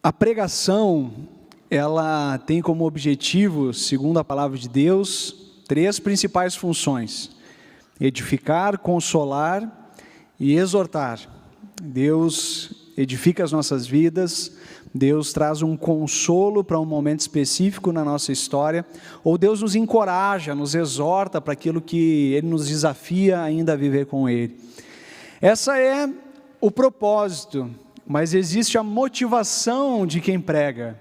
A pregação, ela tem como objetivo, segundo a palavra de Deus, 3 principais funções: edificar, consolar e exortar. Deus edifica as nossas vidas, Deus traz um consolo para um momento específico na nossa história, ou Deus nos encoraja, nos exorta para aquilo que Ele nos desafia ainda a viver com Ele. Essa é o propósito, mas existe a motivação de quem prega.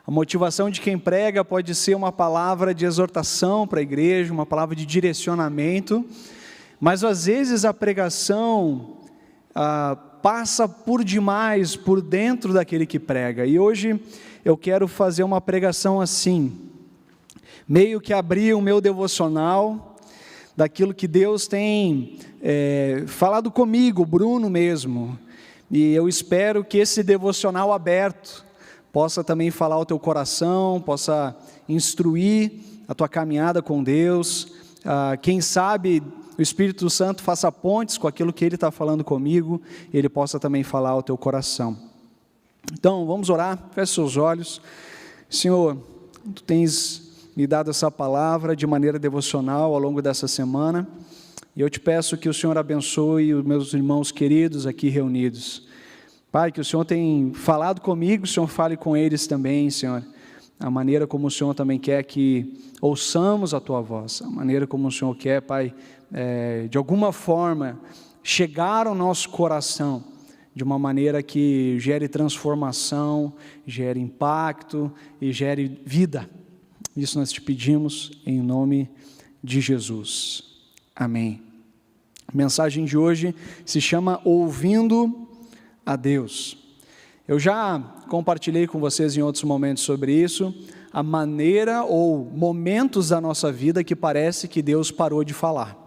A motivação de quem prega pode ser uma palavra de exortação para a igreja, uma palavra de direcionamento, mas às vezes a pregação passa por demais, por dentro daquele que prega. E hoje eu quero fazer uma pregação assim, meio que abrir o meu devocional, daquilo que Deus tem falado comigo, Bruno mesmo, e eu espero que esse devocional aberto possa também falar ao teu coração, possa instruir a tua caminhada com Deus. Quem sabe o Espírito Santo faça pontes com aquilo que Ele está falando comigo, e Ele possa também falar ao teu coração. Então, vamos orar, feche seus olhos. Senhor, Tu tens me dado essa palavra de maneira devocional ao longo dessa semana, e eu te peço que o Senhor abençoe os meus irmãos queridos aqui reunidos. Pai, que o Senhor tem falado comigo, o Senhor fale com eles também, Senhor, a maneira como o Senhor também quer que ouçamos a Tua voz, a maneira como o Senhor quer, Pai, de alguma forma, chegar ao nosso coração, de uma maneira que gere transformação, gere impacto e gere vida. Isso nós te pedimos em nome de Jesus. Amém. A mensagem de hoje se chama Ouvindo a Deus. Eu já compartilhei com vocês em outros momentos sobre isso, a maneira ou momentos da nossa vida que parece que Deus parou de falar.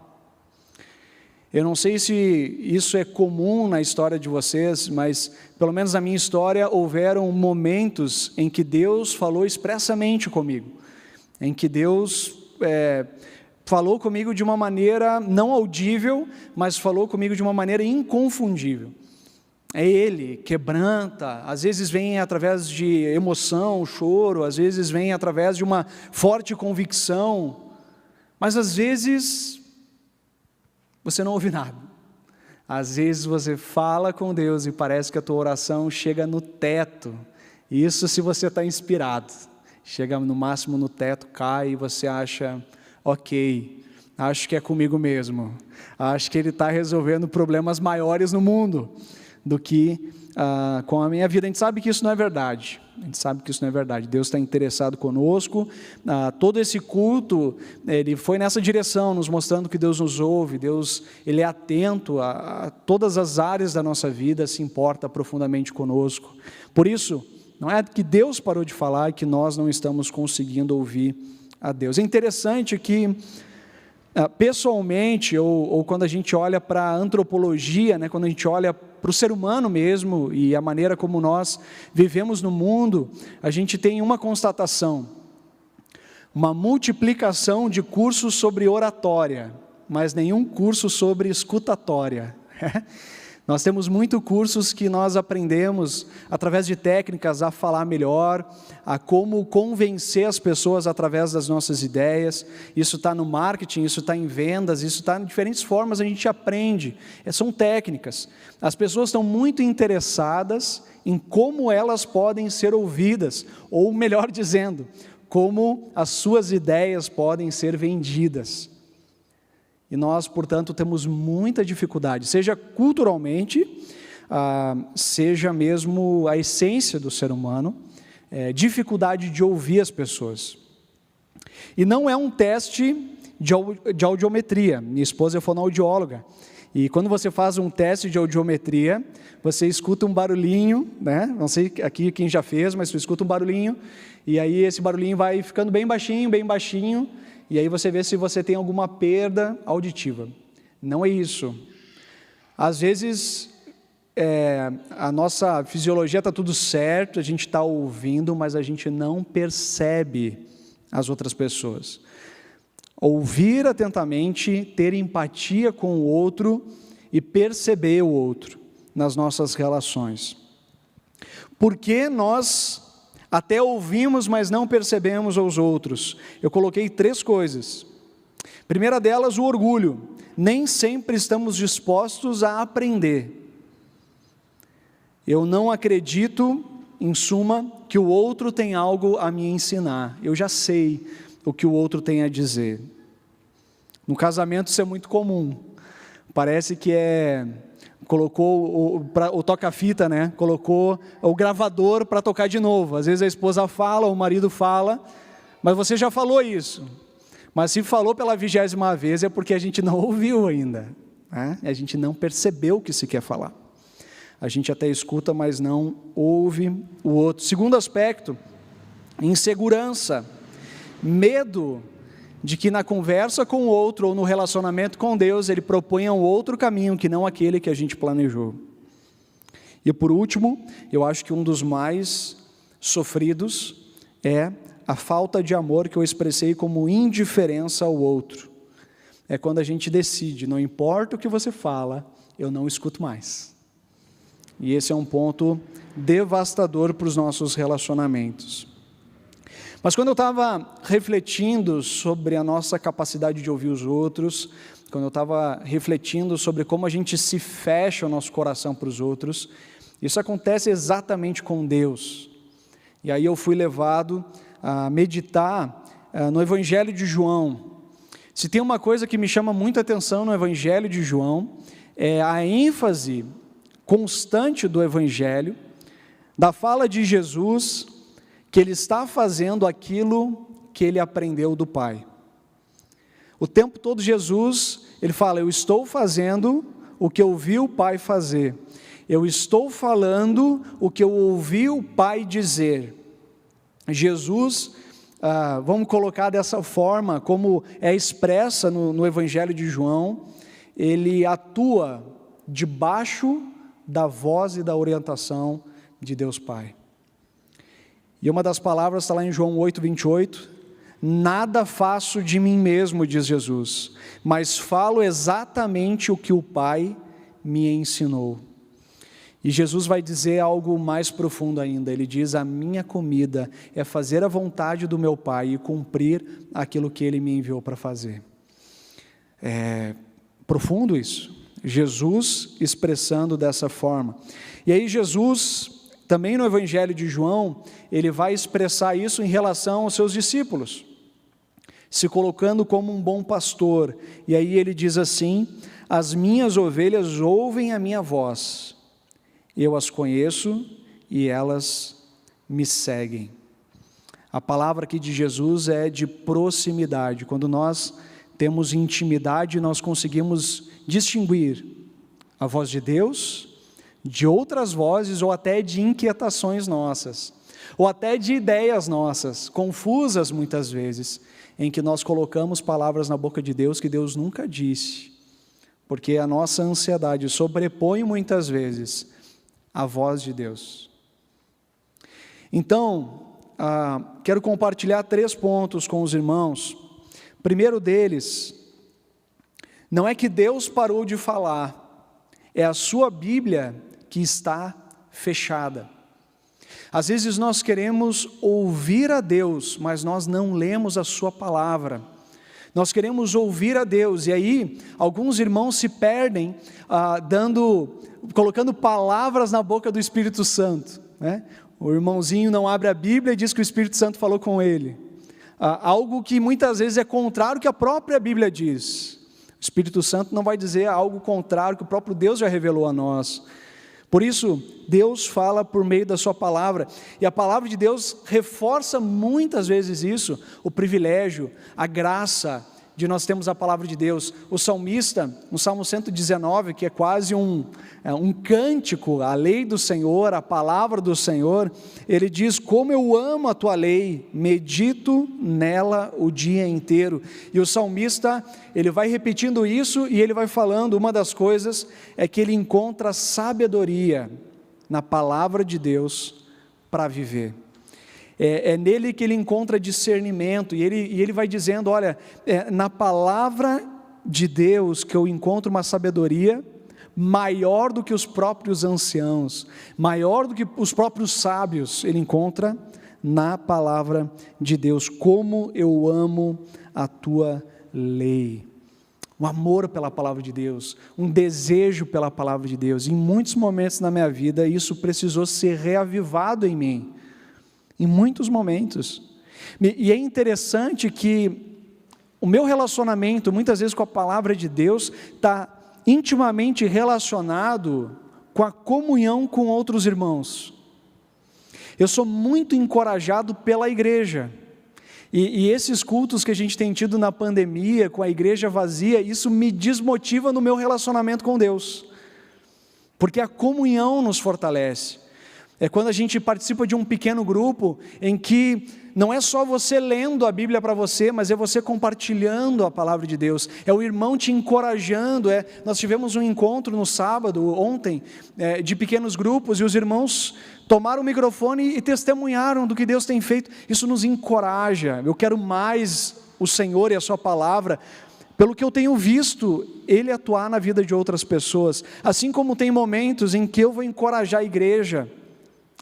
Eu não sei se isso é comum na história de vocês, mas pelo menos na minha história houveram momentos em que Deus falou expressamente comigo, em que Deus falou comigo de uma maneira não audível, mas falou comigo de uma maneira inconfundível. É Ele, quebranta, às vezes vem através de emoção, choro, às vezes vem através de uma forte convicção, mas às vezes você não ouve nada. Às vezes você fala com Deus e parece que a tua oração chega no teto, isso se você está inspirado, chega no máximo no teto, cai e você acha, ok, acho que é comigo mesmo, acho que Ele está resolvendo problemas maiores no mundo do que com a minha vida. A gente sabe que isso não é verdade, Deus está interessado conosco, todo esse culto, ele foi nessa direção, nos mostrando que Deus nos ouve, Deus, Ele é atento a todas as áreas da nossa vida, se importa profundamente conosco. Por isso, não é que Deus parou de falar e que nós não estamos conseguindo ouvir a Deus. É interessante que pessoalmente, ou quando a gente olha para a antropologia, né, quando a gente olha para o ser humano mesmo e a maneira como nós vivemos no mundo, a gente tem uma constatação, uma multiplicação de cursos sobre oratória, mas nenhum curso sobre escutatória. Nós temos muitos cursos que nós aprendemos através de técnicas a falar melhor, a como convencer as pessoas através das nossas ideias. Isso está no marketing, isso está em vendas, isso está em diferentes formas, a gente aprende. São técnicas. As pessoas estão muito interessadas em como elas podem ser ouvidas, ou melhor dizendo, como as suas ideias podem ser vendidas. E nós, portanto, temos muita dificuldade, seja culturalmente, seja mesmo a essência do ser humano, dificuldade de ouvir as pessoas. E não é um teste de audiometria. Minha esposa é fonoaudióloga. E quando você faz um teste de audiometria, você escuta um barulhinho, né? Não sei aqui quem já fez, mas você escuta um barulhinho, e aí esse barulhinho vai ficando bem baixinho, e aí você vê se você tem alguma perda auditiva. Não é isso. Às vezes, a nossa fisiologia está tudo certo, a gente está ouvindo, mas a gente não percebe as outras pessoas. Ouvir atentamente, ter empatia com o outro e perceber o outro nas nossas relações. Porque nós até ouvimos, mas não percebemos os outros. Eu coloquei 3 coisas. Primeira delas, o orgulho. Nem sempre estamos dispostos a aprender. Eu não acredito, em suma, que o outro tem algo a me ensinar. Eu já sei o que o outro tem a dizer. No casamento isso é muito comum. Parece que colocou o toca-fita, né? Colocou o gravador para tocar de novo. Às vezes a esposa fala, o marido fala, mas você já falou isso. Mas se falou pela 20ª vez é porque a gente não ouviu ainda, né? A gente não percebeu o que se quer falar. A gente até escuta, mas não ouve o outro. Segundo aspecto, insegurança, medo de que na conversa com o outro ou no relacionamento com Deus, ele proponha um outro caminho que não aquele que a gente planejou. E por último, eu acho que um dos mais sofridos é a falta de amor que eu expressei como indiferença ao outro. É quando a gente decide, não importa o que você fala, eu não escuto mais. E esse é um ponto devastador para os nossos relacionamentos. Mas quando eu estava refletindo sobre a nossa capacidade de ouvir os outros, quando eu estava refletindo sobre como a gente se fecha o nosso coração para os outros, isso acontece exatamente com Deus. E aí eu fui levado a meditar no Evangelho de João. Se tem uma coisa que me chama muita atenção no Evangelho de João, é a ênfase constante do Evangelho, da fala de Jesus, que ele está fazendo aquilo que ele aprendeu do Pai. O tempo todo Jesus, ele fala, eu estou fazendo o que eu vi o Pai fazer. Eu estou falando o que eu ouvi o Pai dizer. Jesus, vamos colocar dessa forma, como é expressa no Evangelho de João, ele atua debaixo da voz e da orientação de Deus Pai. E uma das palavras está lá em João 8:28, nada faço de mim mesmo, diz Jesus, mas falo exatamente o que o Pai me ensinou. E Jesus vai dizer algo mais profundo ainda, ele diz, a minha comida é fazer a vontade do meu Pai e cumprir aquilo que Ele me enviou para fazer. É profundo isso, Jesus expressando dessa forma. E aí Jesus, também no Evangelho de João, ele vai expressar isso em relação aos seus discípulos, se colocando como um bom pastor. E aí ele diz assim, as minhas ovelhas ouvem a minha voz, eu as conheço e elas me seguem. A palavra aqui de Jesus é de proximidade. Quando nós temos intimidade, nós conseguimos distinguir a voz de Deus de outras vozes ou até de inquietações nossas, ou até de ideias nossas, confusas muitas vezes, em que nós colocamos palavras na boca de Deus que Deus nunca disse, porque a nossa ansiedade sobrepõe muitas vezes a voz de Deus. Então, quero compartilhar 3 pontos com os irmãos. Primeiro deles, não é que Deus parou de falar, é a sua Bíblia que está fechada. Às vezes nós queremos ouvir a Deus, mas nós não lemos a sua palavra. Nós queremos ouvir a Deus, e aí alguns irmãos se perdem colocando palavras na boca do Espírito Santo, né? O irmãozinho não abre a Bíblia e diz que o Espírito Santo falou com ele. Algo que muitas vezes é contrário ao que a própria Bíblia diz. O Espírito Santo não vai dizer algo contrário que o próprio Deus já revelou a nós. Por isso, Deus fala por meio da sua palavra, e a palavra de Deus reforça muitas vezes isso, o privilégio, a graça de nós termos a palavra de Deus. O salmista, no Salmo 119, que é quase um cântico, a lei do Senhor, a palavra do Senhor, ele diz, como eu amo a tua lei, medito nela o dia inteiro. E o salmista, ele vai repetindo isso e ele vai falando, uma das coisas é que ele encontra sabedoria na palavra de Deus para viver. É nele que ele encontra discernimento, e ele vai dizendo, olha, na palavra de Deus que eu encontro uma sabedoria maior do que os próprios anciãos, maior do que os próprios sábios, ele encontra na palavra de Deus. Como eu amo a tua lei. Um amor pela palavra de Deus, um desejo pela palavra de Deus. Em muitos momentos na minha vida, isso precisou ser reavivado em mim. Em muitos momentos. E é interessante que o meu relacionamento, muitas vezes com a palavra de Deus, está intimamente relacionado com a comunhão com outros irmãos. Eu sou muito encorajado pela igreja, e esses cultos que a gente tem tido na pandemia, com a igreja vazia, isso me desmotiva no meu relacionamento com Deus, porque a comunhão nos fortalece. É quando a gente participa de um pequeno grupo, em que não é só você lendo a Bíblia para você, mas é você compartilhando a palavra de Deus, é o irmão te encorajando. Nós tivemos um encontro no sábado, ontem, de pequenos grupos, e os irmãos tomaram o microfone e testemunharam do que Deus tem feito. Isso nos encoraja. Eu quero mais o Senhor e a sua palavra, pelo que eu tenho visto Ele atuar na vida de outras pessoas, assim como tem momentos em que eu vou encorajar a igreja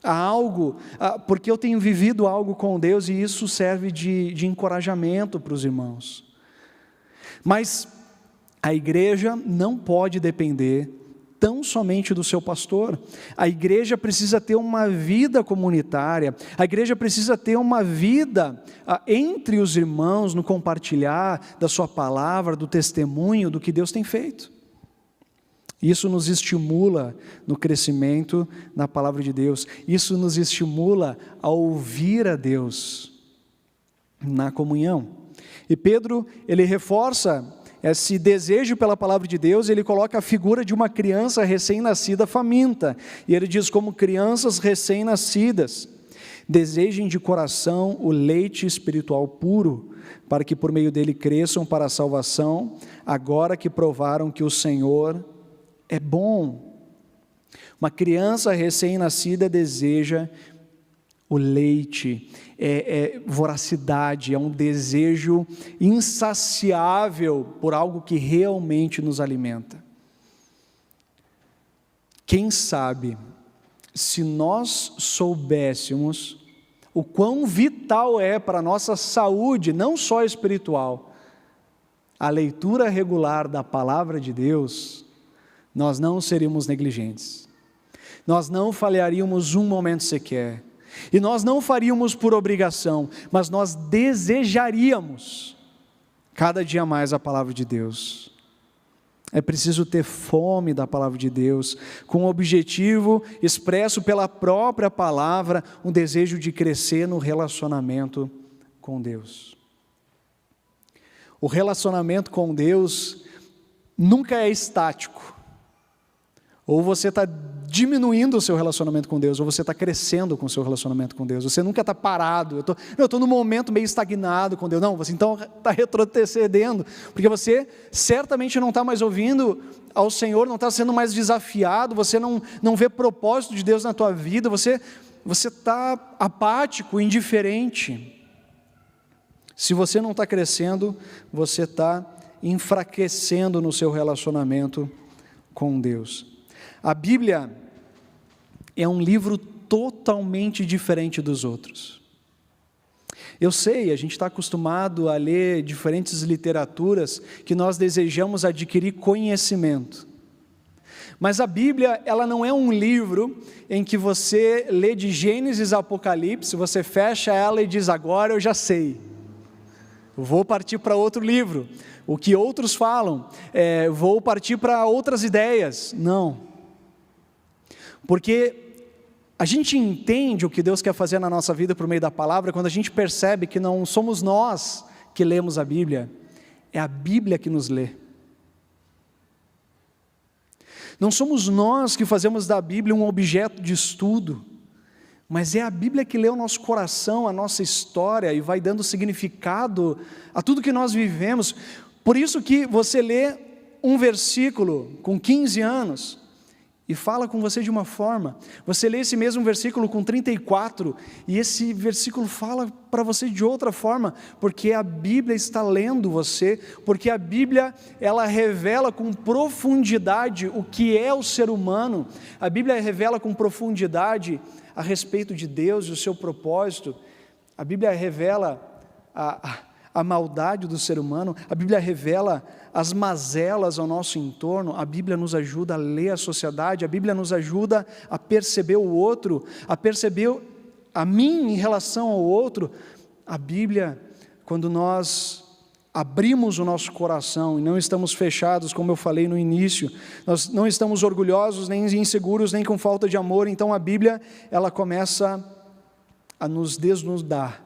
a algo, porque eu tenho vivido algo com Deus, e isso serve de encorajamento para os irmãos. Mas a igreja não pode depender tão somente do seu pastor. A igreja precisa ter uma vida comunitária, a igreja precisa ter uma vida entre os irmãos, no compartilhar da sua palavra, do testemunho, do que Deus tem feito. Isso nos estimula no crescimento na palavra de Deus. Isso nos estimula a ouvir a Deus na comunhão. E Pedro, ele reforça esse desejo pela palavra de Deus. Ele coloca a figura de uma criança recém-nascida faminta. E ele diz: como crianças recém-nascidas, desejem de coração o leite espiritual puro, para que por meio dele cresçam para a salvação, agora que provaram que o Senhor é bom. Uma criança recém-nascida deseja o leite, voracidade, é um desejo insaciável por algo que realmente nos alimenta. Quem sabe, se nós soubéssemos o quão vital é para a nossa saúde, não só espiritual, a leitura regular da palavra de Deus, nós não seríamos negligentes, nós não falharíamos um momento sequer, e nós não faríamos por obrigação, mas nós desejaríamos cada dia mais a palavra de Deus. É preciso ter fome da palavra de Deus, com o objetivo expresso pela própria palavra, um desejo de crescer no relacionamento com Deus. O relacionamento com Deus nunca é estático. Ou você está diminuindo o seu relacionamento com Deus, ou você está crescendo com o seu relacionamento com Deus. Você nunca está parado. Eu estou num momento meio estagnado com Deus. Não, você então está retrocedendo, porque você certamente não está mais ouvindo ao Senhor, não está sendo mais desafiado, você não vê propósito de Deus na tua vida, você está apático, indiferente. Se você não está crescendo, você está enfraquecendo no seu relacionamento com Deus. A Bíblia é um livro totalmente diferente dos outros. Eu sei, a gente está acostumado a ler diferentes literaturas que nós desejamos adquirir conhecimento. Mas a Bíblia, ela não é um livro em que você lê de Gênesis a Apocalipse, você fecha ela e diz: agora eu já sei, vou partir para outro livro, o que outros falam, vou partir para outras ideias. Não. Porque a gente entende o que Deus quer fazer na nossa vida por meio da palavra, quando a gente percebe que não somos nós que lemos a Bíblia, é a Bíblia que nos lê. Não somos nós que fazemos da Bíblia um objeto de estudo, mas é a Bíblia que lê o nosso coração, a nossa história, e vai dando significado a tudo que nós vivemos. Por isso que você lê um versículo com 15 anos, e fala com você de uma forma. Você lê esse mesmo versículo com 34, e esse versículo fala para você de outra forma, porque a Bíblia está lendo você, porque a Bíblia, ela revela com profundidade o que é o ser humano, a Bíblia revela com profundidade a respeito de Deus e o seu propósito, a Bíblia revela a maldade do ser humano, a Bíblia revela as mazelas ao nosso entorno, a Bíblia nos ajuda a ler a sociedade, a Bíblia nos ajuda a perceber o outro, a perceber a mim em relação ao outro. A Bíblia, quando nós abrimos o nosso coração e não estamos fechados, como eu falei no início, nós não estamos orgulhosos, nem inseguros, nem com falta de amor, então a Bíblia, ela começa a nos desnudar.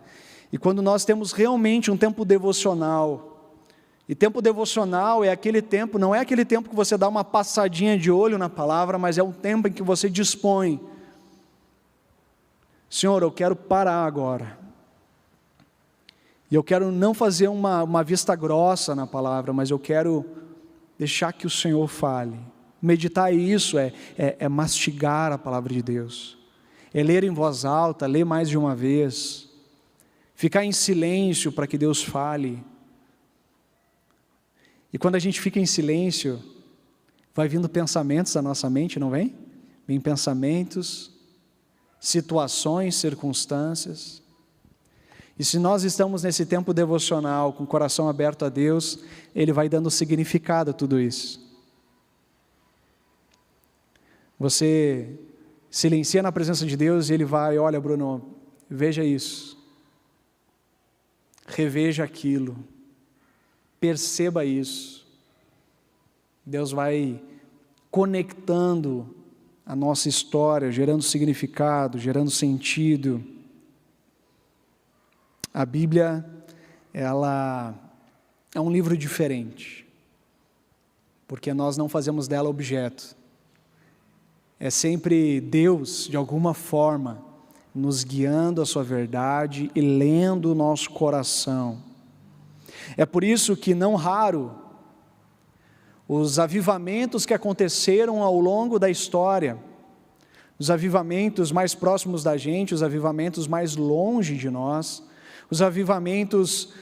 E quando nós temos realmente um tempo devocional, e tempo devocional é aquele tempo, não é aquele tempo que você dá uma passadinha de olho na palavra, mas é um tempo em que você dispõe. Senhor, eu quero parar agora. E eu quero não fazer uma vista grossa na palavra, mas eu quero deixar que o Senhor fale. Meditar isso é mastigar a palavra de Deus. É ler em voz alta, ler mais de uma vez. Ficar em silêncio para que Deus fale. E quando a gente fica em silêncio, vai vindo pensamentos à nossa mente, não vem? Vem pensamentos, situações, circunstâncias. E se nós estamos nesse tempo devocional, com o coração aberto a Deus, Ele vai dando significado a tudo isso. Você silencia na presença de Deus e Ele vai, olha Bruno, veja isso. Reveja aquilo. Perceba isso. Deus vai conectando a nossa história, gerando significado, gerando sentido. A Bíblia, ela é um livro diferente, porque nós não fazemos dela objeto. É sempre Deus, de alguma forma, nos guiando a sua verdade e lendo o nosso coração. É por isso que, não raro, os avivamentos que aconteceram ao longo da história, os avivamentos mais próximos da gente, os avivamentos mais longe de nós, os avivamentos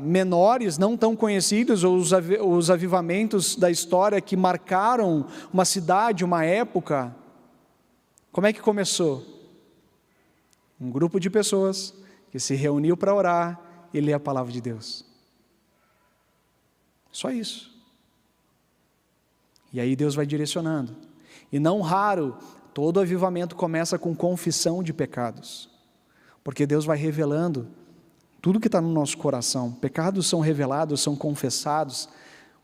menores, não tão conhecidos, ou os avivamentos da história que marcaram uma cidade, uma época, como é que começou? Um grupo de pessoas que se reuniu para orar e ler a palavra de Deus. Só isso. E aí Deus vai direcionando. E não raro, todo avivamento começa com confissão de pecados. Porque Deus vai revelando tudo que está no nosso coração. Pecados são revelados, são confessados.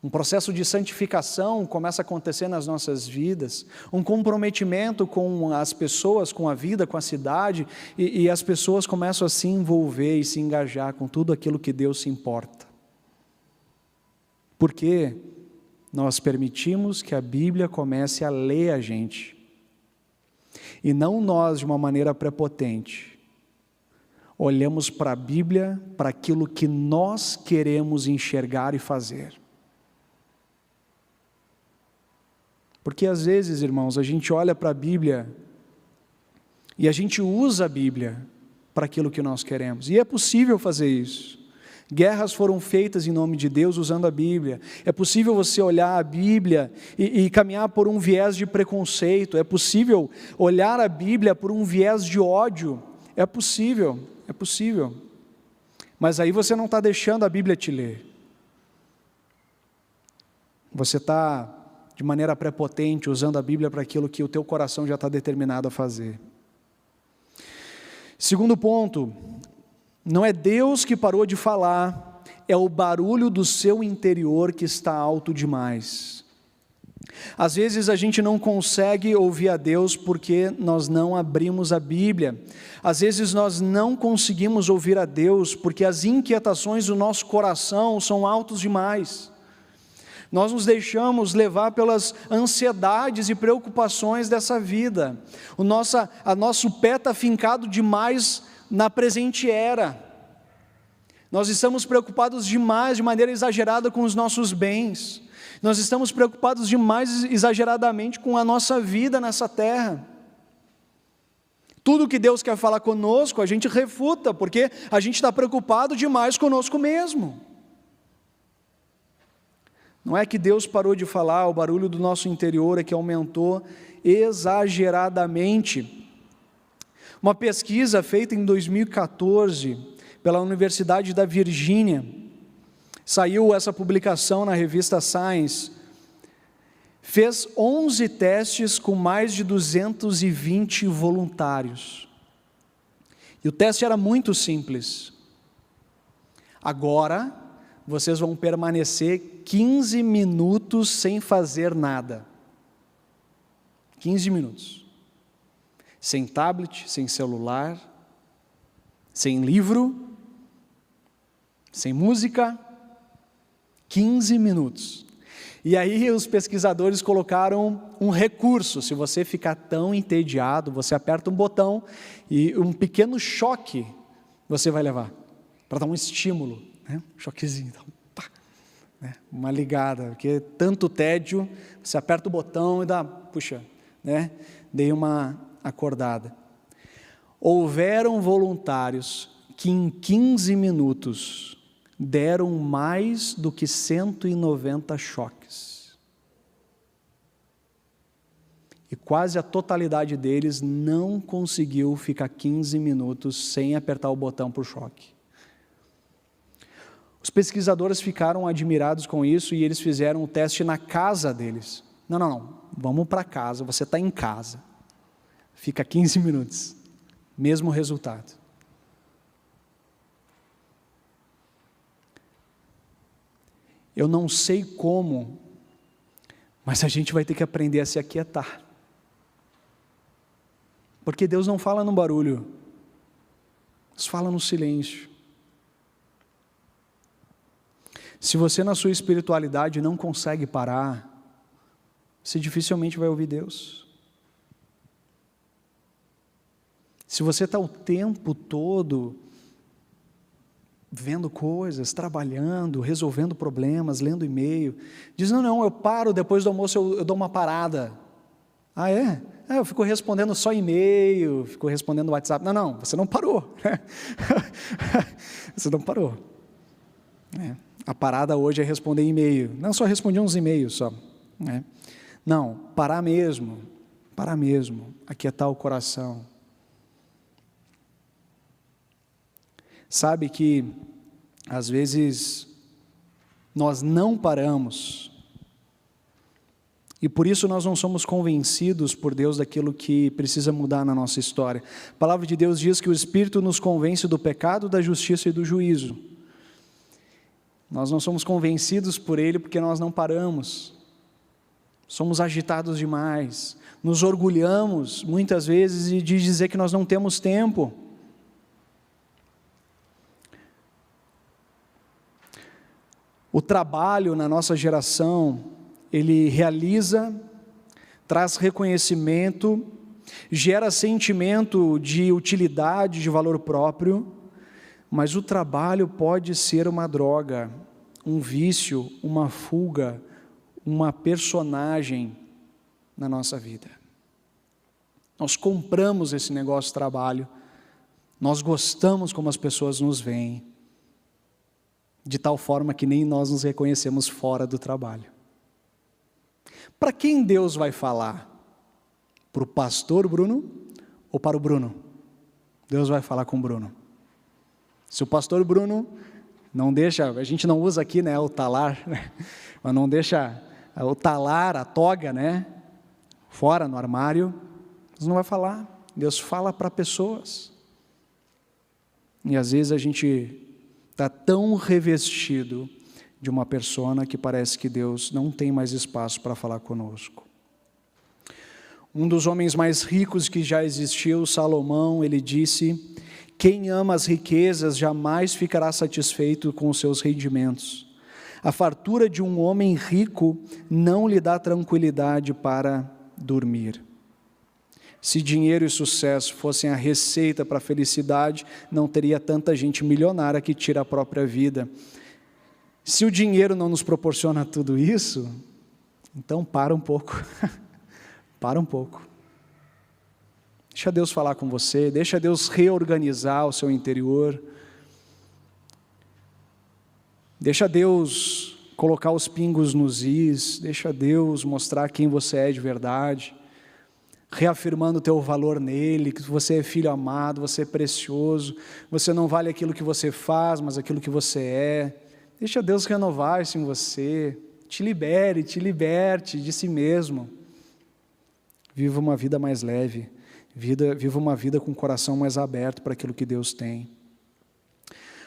Um processo de santificação começa a acontecer nas nossas vidas. Um comprometimento com as pessoas, com a vida, com a cidade. E as pessoas começam a se envolver e se engajar com tudo aquilo que Deus se importa. Porque nós permitimos que a Bíblia comece a ler a gente. E não nós de uma maneira prepotente. Olhamos para a Bíblia, para aquilo que nós queremos enxergar e fazer. Porque às vezes, irmãos, a gente olha para a Bíblia e a gente usa a Bíblia para aquilo que nós queremos. E é possível fazer isso. Guerras foram feitas em nome de Deus usando a Bíblia. É possível você olhar a Bíblia e caminhar por um viés de preconceito. É possível olhar a Bíblia por um viés de ódio. É possível. Mas aí você não está deixando a Bíblia te ler. Você está, de maneira prepotente, usando a Bíblia para aquilo que o teu coração já está determinado a fazer. Segundo ponto, não é Deus que parou de falar, é o barulho do seu interior que está alto demais. Às vezes a gente não consegue ouvir a Deus porque nós não abrimos a Bíblia. Às vezes nós não conseguimos ouvir a Deus porque as inquietações do nosso coração são altos demais. Nós nos deixamos levar pelas ansiedades e preocupações dessa vida. O nosso pé está fincado demais na presente era. Nós estamos preocupados demais, de maneira exagerada, com os nossos bens. Nós estamos preocupados demais, exageradamente, com a nossa vida nessa terra. Tudo que Deus quer falar conosco, a gente refuta, porque a gente está preocupado demais conosco mesmo. Não é que Deus parou de falar, o barulho do nosso interior é que aumentou exageradamente. Uma pesquisa feita em 2014 pela Universidade da Virgínia, saiu essa publicação na revista Science, fez 11 testes com mais de 220 voluntários. E o teste era muito simples. Agora, vocês vão permanecer 15 minutos sem fazer nada. 15 minutos. Sem tablet, sem celular, sem livro, sem música. 15 minutos. E aí os pesquisadores colocaram um recurso. Se você ficar tão entediado, você aperta um botão e um pequeno choque você vai levar, para dar um estímulo, né? Um choquezinho, então, pá, né? Uma ligada, porque tanto tédio, você aperta o botão e dá, puxa, né? Dei uma acordada. Houveram voluntários que em 15 minutos deram mais do que 190 choques. E quase a totalidade deles não conseguiu ficar 15 minutos sem apertar o botão para o choque. Os pesquisadores ficaram admirados com isso e eles fizeram o teste na casa deles. Não, vamos para casa, você está em casa. Fica 15 minutos, mesmo resultado. Eu não sei como, mas a gente vai ter que aprender a se aquietar. Porque Deus não fala no barulho, Deus fala no silêncio. Se você na sua espiritualidade não consegue parar, você dificilmente vai ouvir Deus. Se você está o tempo todo vendo coisas, trabalhando, resolvendo problemas, lendo e-mail, diz, não, eu paro, depois do almoço eu dou uma parada. Ah, é? Eu fico respondendo só e-mail, fico respondendo WhatsApp. Não, você não parou. Você não parou. A parada hoje é responder e-mail. Não, só respondi uns e-mails só. Não, parar mesmo, aquietar o coração. Sabe que, às vezes, nós não paramos, e por isso nós não somos convencidos por Deus daquilo que precisa mudar na nossa história. A palavra de Deus diz que o Espírito nos convence do pecado, da justiça e do juízo. Nós não somos convencidos por Ele porque nós não paramos. Somos agitados demais, nos orgulhamos muitas vezes de dizer que nós não temos tempo. O trabalho na nossa geração, ele realiza, traz reconhecimento, gera sentimento de utilidade, de valor próprio, mas o trabalho pode ser uma droga, um vício, uma fuga, uma personagem na nossa vida. Nós compramos esse negócio de trabalho, nós gostamos como as pessoas nos veem, de tal forma que nem nós nos reconhecemos fora do trabalho. Para quem Deus vai falar? Para o pastor Bruno ou para o Bruno? Deus vai falar com o Bruno. Se o pastor Bruno não deixa, a gente não usa aqui, o talar, mas não deixa o talar, a toga, fora no armário, Deus não vai falar. Deus fala para pessoas. E às vezes a gente está tão revestido de uma persona que parece que Deus não tem mais espaço para falar conosco. Um dos homens mais ricos que já existiu, Salomão, ele disse: quem ama as riquezas jamais ficará satisfeito com os seus rendimentos. A fartura de um homem rico não lhe dá tranquilidade para dormir. Se dinheiro e sucesso fossem a receita para a felicidade, não teria tanta gente milionária que tira a própria vida. Se o dinheiro não nos proporciona tudo isso, Então para um pouco, para um pouco. Deixa Deus falar com você, deixa Deus reorganizar o seu interior. Deixa Deus colocar os pingos nos is, deixa Deus mostrar quem você é de verdade, reafirmando o teu valor nele, que você é filho amado, você é precioso, você não vale aquilo que você faz, mas aquilo que você é. Deixa Deus renovar isso em você, te liberte de si mesmo. Viva uma vida mais leve, viva uma vida com o coração mais aberto para aquilo que Deus tem.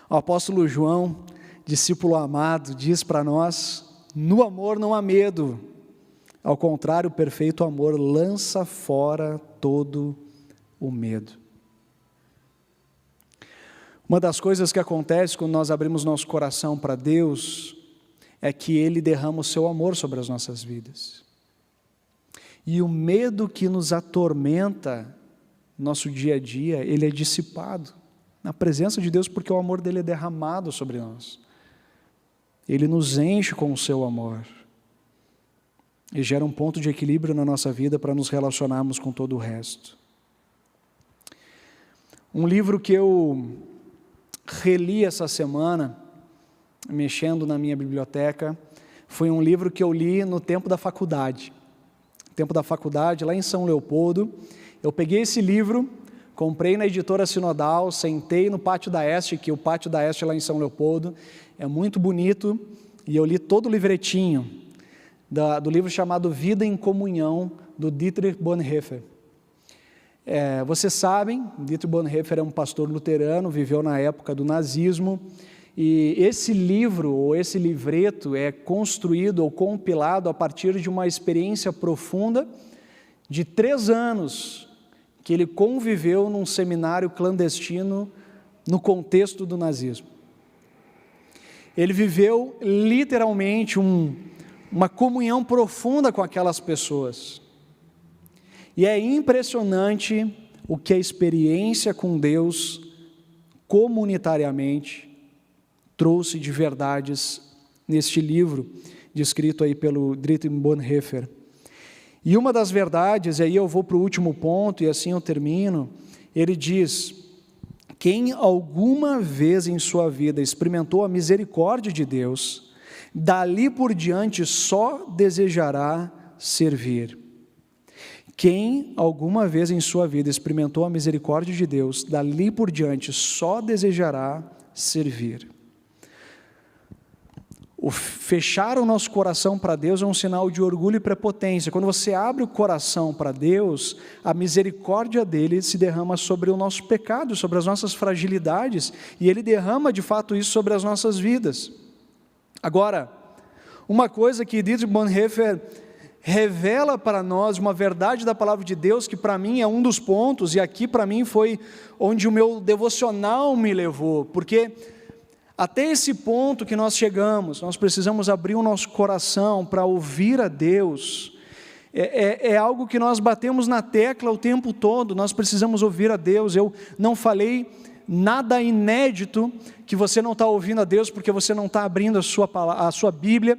O apóstolo João, discípulo amado, diz para nós: no amor não há medo, ao contrário, o perfeito amor lança fora todo o medo. Uma das coisas que acontece quando nós abrimos nosso coração para Deus é que Ele derrama o seu amor sobre as nossas vidas. E o medo que nos atormenta no nosso dia a dia, ele é dissipado na presença de Deus, porque o amor dele é derramado sobre nós. Ele nos enche com o seu amor e gera um ponto de equilíbrio na nossa vida para nos relacionarmos com todo o resto. Um livro que eu reli essa semana, mexendo na minha biblioteca, foi um livro que eu li no tempo da faculdade. No tempo da faculdade, lá em São Leopoldo, eu peguei esse livro, comprei na editora Sinodal, sentei no Pátio da Este, que o Pátio da Este lá em São Leopoldo é muito bonito, e eu li todo o livretinho do livro chamado Vida em Comunhão, do Dietrich Bonhoeffer. Vocês sabem, Dietrich Bonhoeffer é um pastor luterano, viveu na época do nazismo, e esse livro, ou esse livreto, é construído ou compilado a partir de uma experiência profunda de 3 anos, que ele conviveu num seminário clandestino no contexto do nazismo. Ele viveu literalmente uma comunhão profunda com aquelas pessoas. E é impressionante o que a experiência com Deus, comunitariamente, trouxe de verdades neste livro, descrito aí pelo Dietrich Bonhoeffer. E uma das verdades, e aí eu vou para o último ponto, e assim eu termino, ele diz: quem alguma vez em sua vida experimentou a misericórdia de Deus, dali por diante só desejará servir. Quem alguma vez em sua vida experimentou a misericórdia de Deus, dali por diante só desejará servir. O fechar o nosso coração para Deus é um sinal de orgulho e prepotência. Quando você abre o coração para Deus, a misericórdia dele se derrama sobre o nosso pecado, sobre as nossas fragilidades, e ele derrama de fato isso sobre as nossas vidas. Agora, uma coisa que Dietrich Bonhoeffer revela para nós, uma verdade da palavra de Deus, que para mim é um dos pontos, e aqui para mim foi onde o meu devocional me levou, porque até esse ponto que nós chegamos, nós precisamos abrir o nosso coração para ouvir a Deus. É algo que nós batemos na tecla o tempo todo, nós precisamos ouvir a Deus. Eu não falei nada inédito que você não está ouvindo a Deus porque você não está abrindo a sua Bíblia,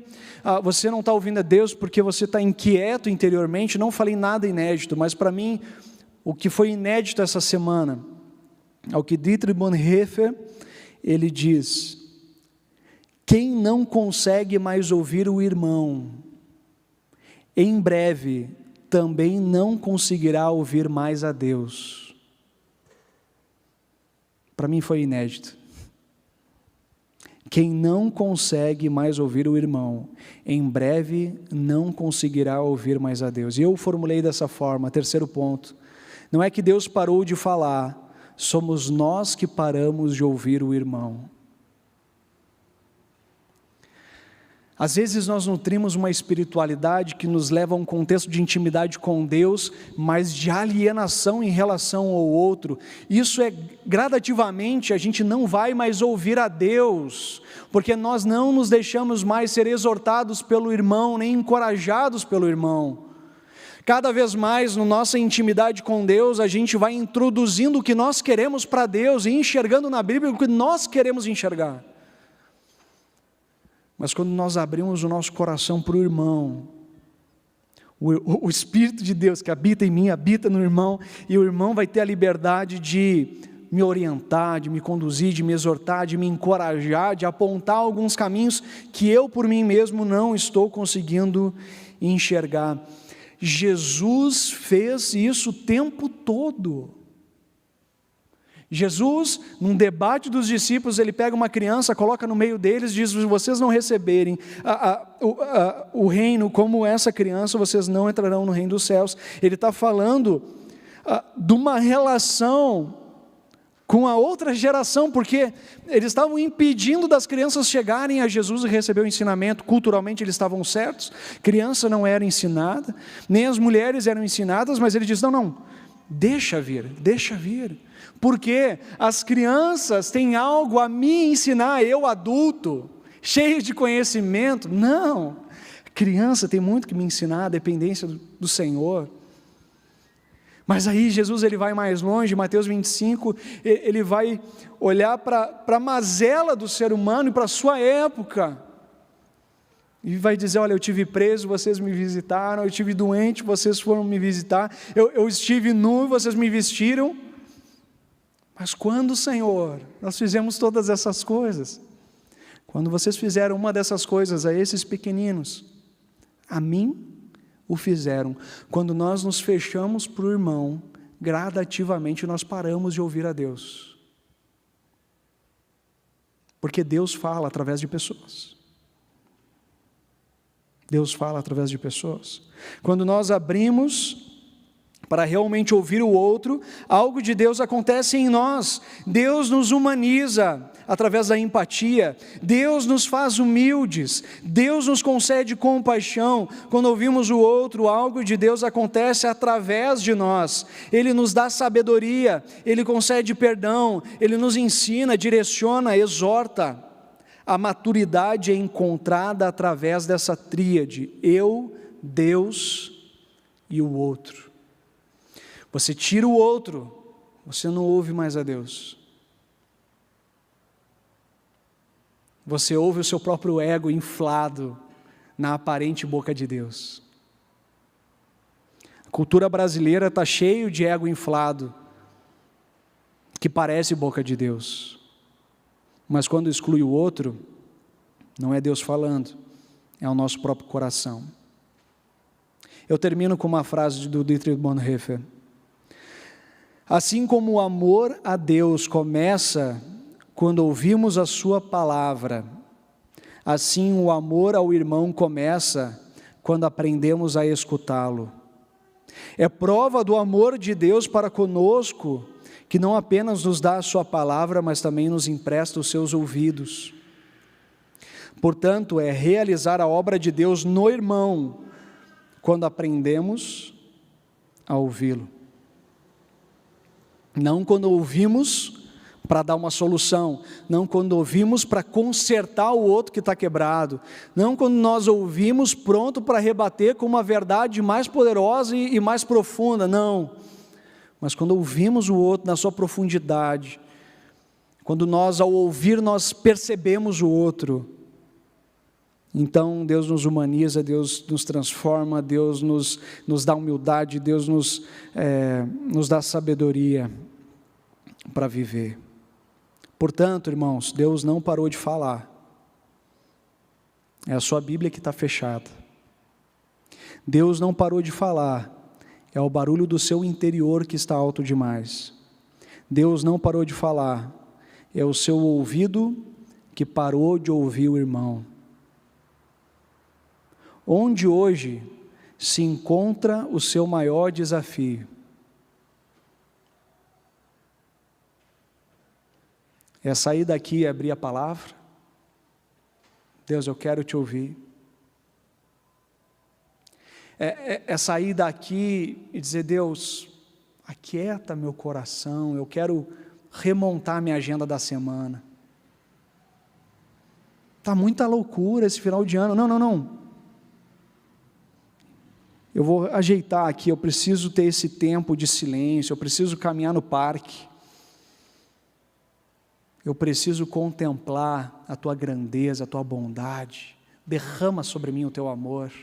você não está ouvindo a Deus porque você está inquieto interiormente. Não falei nada inédito, mas para mim, o que foi inédito essa semana, ao que Dietrich Bonhoeffer, ele diz: quem não consegue mais ouvir o irmão, em breve também não conseguirá ouvir mais a Deus. Para mim foi inédito. Quem não consegue mais ouvir o irmão, em breve não conseguirá ouvir mais a Deus. E eu formulei dessa forma, terceiro ponto: não é que Deus parou de falar, somos nós que paramos de ouvir o irmão. Às vezes nós nutrimos uma espiritualidade que nos leva a um contexto de intimidade com Deus, mas de alienação em relação ao outro. Isso gradativamente, a gente não vai mais ouvir a Deus, porque nós não nos deixamos mais ser exortados pelo irmão, nem encorajados pelo irmão. Cada vez mais, na nossa intimidade com Deus, a gente vai introduzindo o que nós queremos para Deus e enxergando na Bíblia o que nós queremos enxergar. Mas quando nós abrimos o nosso coração para o irmão, O Espírito de Deus que habita em mim, habita no irmão, e o irmão vai ter a liberdade de me orientar, de me conduzir, de me exortar, de me encorajar, de apontar alguns caminhos que eu por mim mesmo não estou conseguindo enxergar. Jesus fez isso o tempo todo. Jesus, num debate dos discípulos, ele pega uma criança, coloca no meio deles e diz: se vocês não receberem o reino como essa criança, vocês não entrarão no reino dos céus. Ele está falando de uma relação com a outra geração, porque eles estavam impedindo das crianças chegarem a Jesus e receber o ensinamento. Culturalmente eles estavam certos, criança não era ensinada, nem as mulheres eram ensinadas, mas ele diz: não, deixa vir, porque as crianças têm algo a me ensinar, eu adulto, cheio de conhecimento. Não, criança tem muito que me ensinar, a dependência do Senhor. Mas aí Jesus ele vai mais longe, Mateus 25, ele vai olhar para a mazela do ser humano e para a sua época, e vai dizer: olha, eu estive preso, vocês me visitaram, eu estive doente, vocês foram me visitar, eu estive nu, vocês me vestiram. Mas quando, Senhor, nós fizemos todas essas coisas? Quando vocês fizeram uma dessas coisas a esses pequeninos, a mim o fizeram. Quando nós nos fechamos para o irmão, gradativamente nós paramos de ouvir a Deus. Porque Deus fala através de pessoas. Deus fala através de pessoas. Quando nós abrimos para realmente ouvir o outro, algo de Deus acontece em nós. Deus nos humaniza através da empatia, Deus nos faz humildes, Deus nos concede compaixão. Quando ouvimos o outro, algo de Deus acontece através de nós. Ele nos dá sabedoria, Ele concede perdão, Ele nos ensina, direciona, exorta. A maturidade é encontrada através dessa tríade: eu, Deus e o outro. Você tira o outro, você não ouve mais a Deus. Você ouve o seu próprio ego inflado na aparente boca de Deus. A cultura brasileira está cheia de ego inflado, que parece boca de Deus. Mas quando exclui o outro, não é Deus falando, é o nosso próprio coração. Eu termino com uma frase do Dietrich Bonhoeffer. Assim como o amor a Deus começa quando ouvimos a sua palavra, assim o amor ao irmão começa quando aprendemos a escutá-lo. É prova do amor de Deus para conosco, que não apenas nos dá a sua palavra, mas também nos empresta os seus ouvidos. Portanto, é realizar a obra de Deus no irmão, quando aprendemos a ouvi-lo. Não quando ouvimos para dar uma solução, não quando ouvimos para consertar o outro que está quebrado, não quando nós ouvimos pronto para rebater com uma verdade mais poderosa e mais profunda, não. Mas quando ouvimos o outro na sua profundidade, quando nós ao ouvir nós percebemos o outro, então Deus nos humaniza, Deus nos transforma, Deus nos dá humildade, Deus nos dá sabedoria para viver. Portanto, irmãos, Deus não parou de falar. É a sua Bíblia que está fechada. Deus não parou de falar. É o barulho do seu interior que está alto demais. Deus não parou de falar. É o seu ouvido que parou de ouvir o irmão. Onde hoje se encontra o seu maior desafio? É sair daqui e abrir a palavra? Deus, eu quero te ouvir. É sair daqui e dizer: Deus, aquieta meu coração, eu quero remontar minha agenda da semana. Está muita loucura esse final de ano. Não. Eu vou ajeitar aqui, eu preciso ter esse tempo de silêncio, eu preciso caminhar no parque. Eu preciso contemplar a tua grandeza, a tua bondade. Derrama sobre mim o teu amor.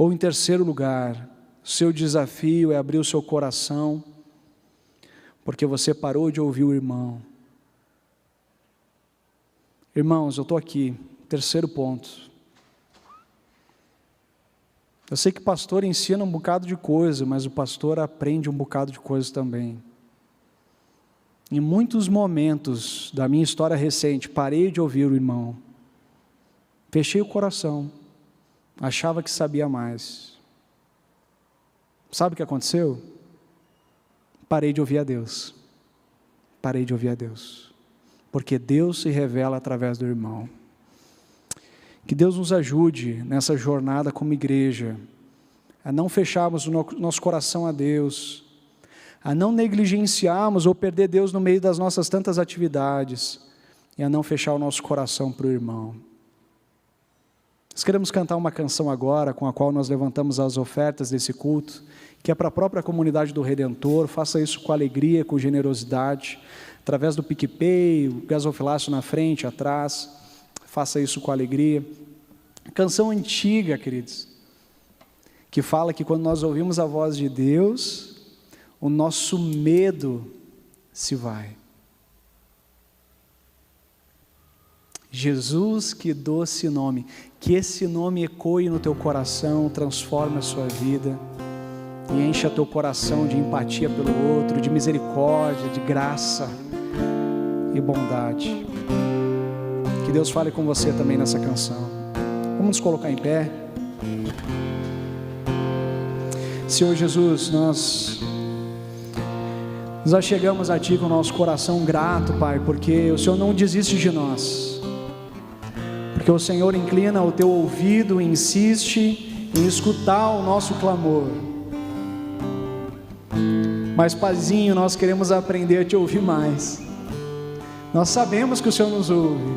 Ou em terceiro lugar, seu desafio é abrir o seu coração, porque você parou de ouvir o irmão. Irmãos, eu estou aqui, terceiro ponto. Eu sei que o pastor ensina um bocado de coisa, mas o pastor aprende um bocado de coisa também. Em muitos momentos da minha história recente, parei de ouvir o irmão. Fechei o coração. Achava que sabia mais. Sabe o que aconteceu? Parei de ouvir a Deus. Parei de ouvir a Deus. Porque Deus se revela através do irmão. Que Deus nos ajude nessa jornada como igreja, a não fecharmos o nosso coração a Deus, a não negligenciarmos ou perder Deus no meio das nossas tantas atividades, e a não fechar o nosso coração para o irmão. Nós queremos cantar uma canção agora, com a qual nós levantamos as ofertas desse culto, que é para a própria comunidade do Redentor. Faça isso com alegria, com generosidade, através do PicPay, o gasofilácio na frente, atrás. Faça isso com alegria. Canção antiga, queridos, que fala que quando nós ouvimos a voz de Deus, o nosso medo se vai. Jesus, que doce nome, que esse nome ecoe no teu coração, transforme a sua vida e encha teu coração de empatia pelo outro, de misericórdia, de graça e bondade. Que Deus fale com você também nessa canção. Vamos nos colocar em pé. Senhor Jesus, nós nos achegamos a Ti com o nosso coração grato, Pai, porque o Senhor não desiste de nós. Porque o Senhor inclina o teu ouvido e insiste em escutar o nosso clamor. Mas, Paizinho, nós queremos aprender a te ouvir mais. Nós sabemos que o Senhor nos ouve.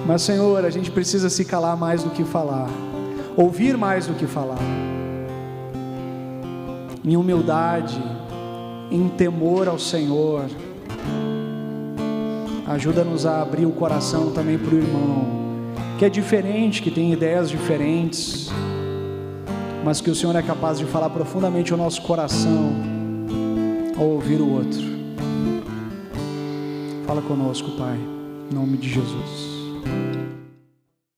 Mas, Senhor, a gente precisa se calar mais do que falar. Ouvir mais do que falar. Em humildade, em temor ao Senhor. Ajuda-nos a abrir o coração também para o irmão, que é diferente, que tem ideias diferentes, mas que o Senhor é capaz de falar profundamente ao nosso coração, ao ouvir o outro. Fala conosco, Pai, em nome de Jesus.